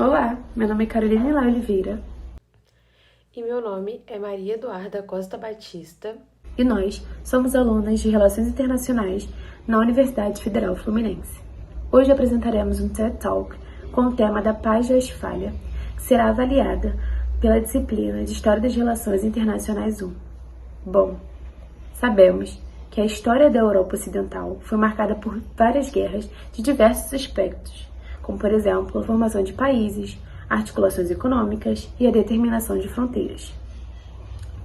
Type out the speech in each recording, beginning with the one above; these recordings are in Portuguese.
Olá, meu nome é Carolina Lá Oliveira E meu nome é Maria Eduarda Costa Batista. e nós somos alunas de Relações Internacionais na Universidade Federal Fluminense. Hoje apresentaremos um TED Talk com o tema da Paz de Westfália, que será avaliada pela disciplina de História das Relações Internacionais 1. Bom, sabemos que a história da Europa Ocidental foi marcada por várias guerras de diversos aspectos, como, por exemplo, a formação de países, articulações econômicas e a determinação de fronteiras.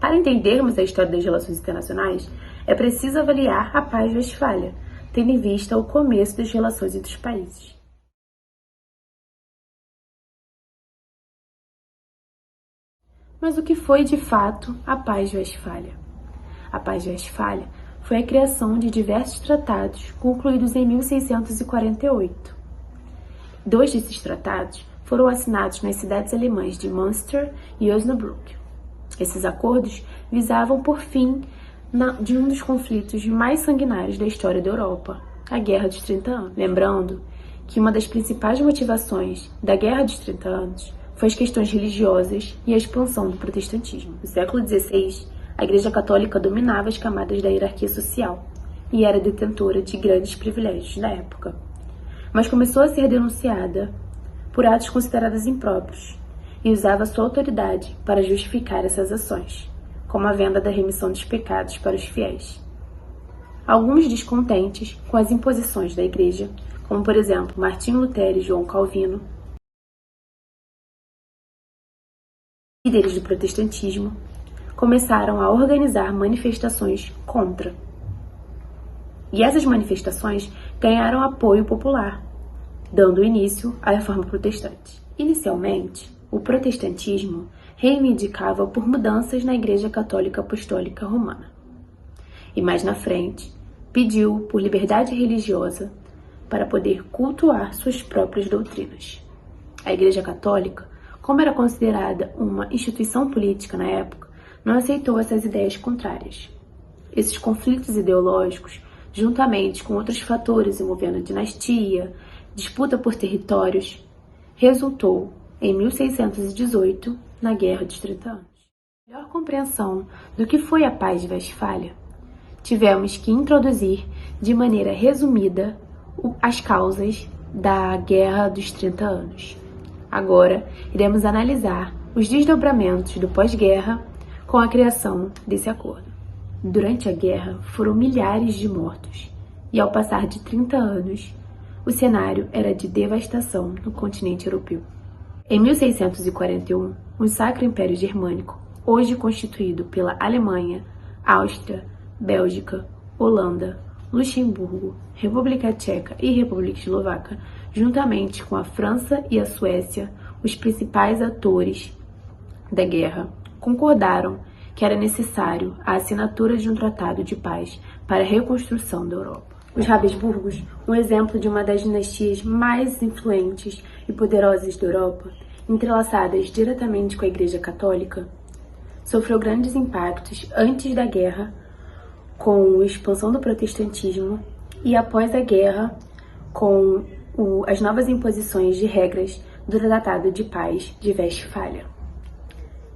Para entendermos a história das relações internacionais, é preciso avaliar a Paz de Westfália, tendo em vista o começo das relações entre os países. Mas o que foi de fato a Paz de Westfália? A Paz de Westfália foi a criação de diversos tratados concluídos em 1648. Dois desses tratados foram assinados nas cidades alemãs de Münster e Osnabrück. Esses acordos visavam por fim de um dos conflitos mais sanguinários da história da Europa, a Guerra dos 30 Anos. Lembrando que uma das principais motivações da Guerra dos 30 Anos foi as questões religiosas e a expansão do protestantismo. No século XVI, a Igreja Católica dominava as camadas da hierarquia social e era detentora de grandes privilégios na época, mas começou a ser denunciada por atos considerados impróprios e usava sua autoridade para justificar essas ações, como a venda da remissão dos pecados para os fiéis. Alguns descontentes com as imposições da Igreja, como por exemplo Martinho Lutero e João Calvino, líderes do protestantismo, começaram a organizar manifestações contra. E essas manifestações ganharam apoio popular, dando início à Reforma Protestante. Inicialmente, o protestantismo reivindicava por mudanças na Igreja Católica Apostólica Romana. E mais na frente, pediu por liberdade religiosa para poder cultuar suas próprias doutrinas. A Igreja Católica, como era considerada uma instituição política na época, não aceitou essas ideias contrárias. Esses conflitos ideológicos, juntamente com outros fatores envolvendo dinastia, disputa por territórios, resultou, em 1618, na Guerra dos 30 Anos. Para melhor compreensão do que foi a Paz de Westfália, tivemos que introduzir de maneira resumida as causas da Guerra dos 30 Anos. Agora, iremos analisar os desdobramentos do pós-guerra com a criação desse acordo. Durante a guerra, foram milhares de mortos, e ao passar de 30 anos, o cenário era de devastação no continente europeu. Em 1641, o Sacro Império Germânico, hoje constituído pela Alemanha, Áustria, Bélgica, Holanda, Luxemburgo, República Tcheca e República Eslovaca, juntamente com a França e a Suécia, os principais atores da guerra, concordaram que era necessário a assinatura de um tratado de paz para a reconstrução da Europa. Os Habsburgos, um exemplo de uma das dinastias mais influentes e poderosas da Europa, entrelaçadas diretamente com a Igreja Católica, sofreu grandes impactos antes da guerra com a expansão do protestantismo e após a guerra com as novas imposições de regras do Tratado de Paz de Westfália.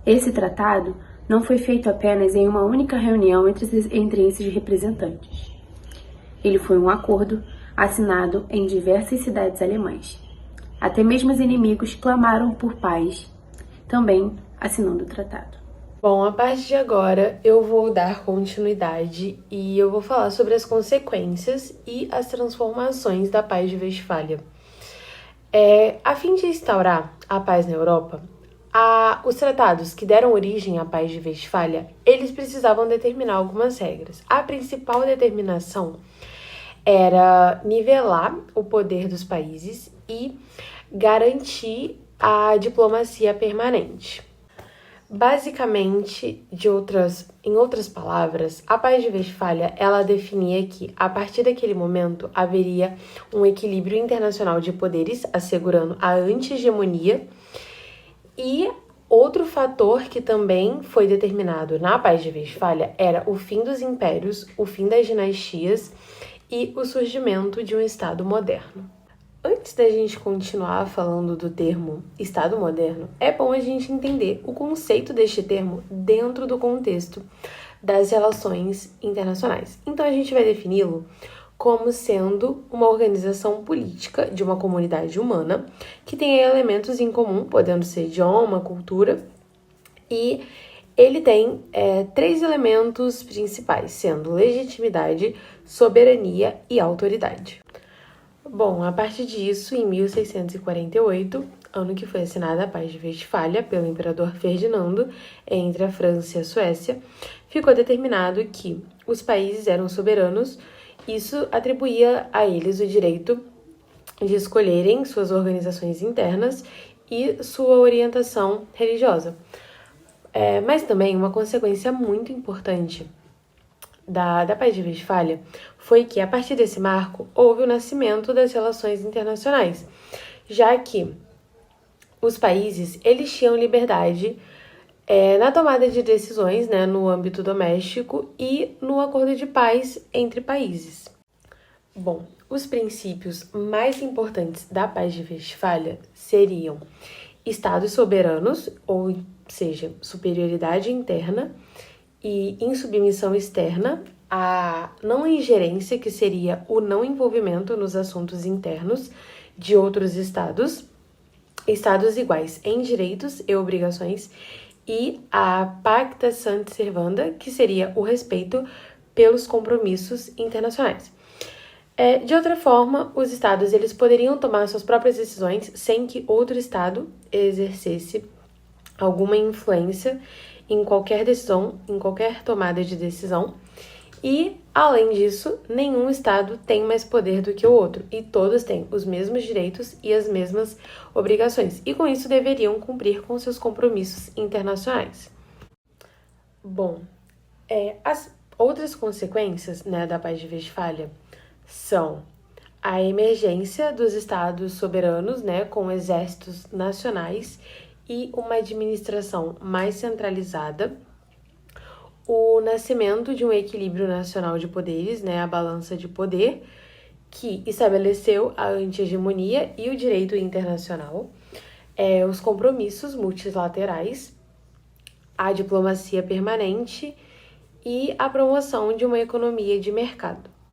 Esse tratado não foi feito apenas em uma única reunião entre esses representantes. Ele foi um acordo assinado em diversas cidades alemãs. Até mesmo os inimigos clamaram por paz, também assinando o tratado. Bom, a partir de agora eu vou dar continuidade e eu vou falar sobre as consequências e as transformações da Paz de Westfália. A fim de instaurar a paz na Europa, os tratados que deram origem à Paz de Westfália, eles precisavam determinar algumas regras. A principal determinação era nivelar o poder dos países e garantir a diplomacia permanente. Basicamente, em outras palavras, a Paz de Westfália, ela definia que, a partir daquele momento, haveria um equilíbrio internacional de poderes, assegurando a anti-hegemonia. E outro fator que também foi determinado na Paz de Westfália era o fim dos impérios, o fim das dinastias e o surgimento de um Estado moderno. Antes da gente continuar falando do termo Estado moderno, é bom a gente entender o conceito deste termo dentro do contexto das relações internacionais. Então, a gente vai defini-lo como sendo uma organização política de uma comunidade humana que tem elementos em comum, podendo ser idioma, cultura, e ele tem três elementos principais, sendo legitimidade, soberania e autoridade. Bom, a partir disso, em 1648, ano que foi assinada a Paz de Westfália pelo imperador Ferdinando entre a França e a Suécia, ficou determinado que os países eram soberanos. Isso atribuía a eles o direito de escolherem suas organizações internas e sua orientação religiosa. Mas também uma consequência muito importante da Paz de Westfália foi que, a partir desse marco, houve o nascimento das relações internacionais, já que os países eles tinham liberdade na tomada de decisões, né, no âmbito doméstico e no acordo de paz entre países. Bom, os princípios mais importantes da Paz de Westfália seriam estados soberanos, ou seja, superioridade interna e insubmissão externa, a não ingerência, que seria o não envolvimento nos assuntos internos de outros estados, estados iguais em direitos e obrigações, e a pacta sunt servanda, que seria o respeito pelos compromissos internacionais. De outra forma, os estados eles poderiam tomar suas próprias decisões sem que outro estado exercesse alguma influência em qualquer decisão, em qualquer tomada de decisão. E, além disso, nenhum estado tem mais poder do que o outro, e todos têm os mesmos direitos e as mesmas obrigações, e com isso deveriam cumprir com seus compromissos internacionais. Bom, as outras consequências, né, da Paz de Westfália são a emergência dos estados soberanos, né, com exércitos nacionais e uma administração mais centralizada, o nascimento de um equilíbrio nacional de poderes, né, a balança de poder, que estabeleceu a anti-hegemonia e o direito internacional, os compromissos multilaterais, a diplomacia permanente e a promoção de uma economia de mercado.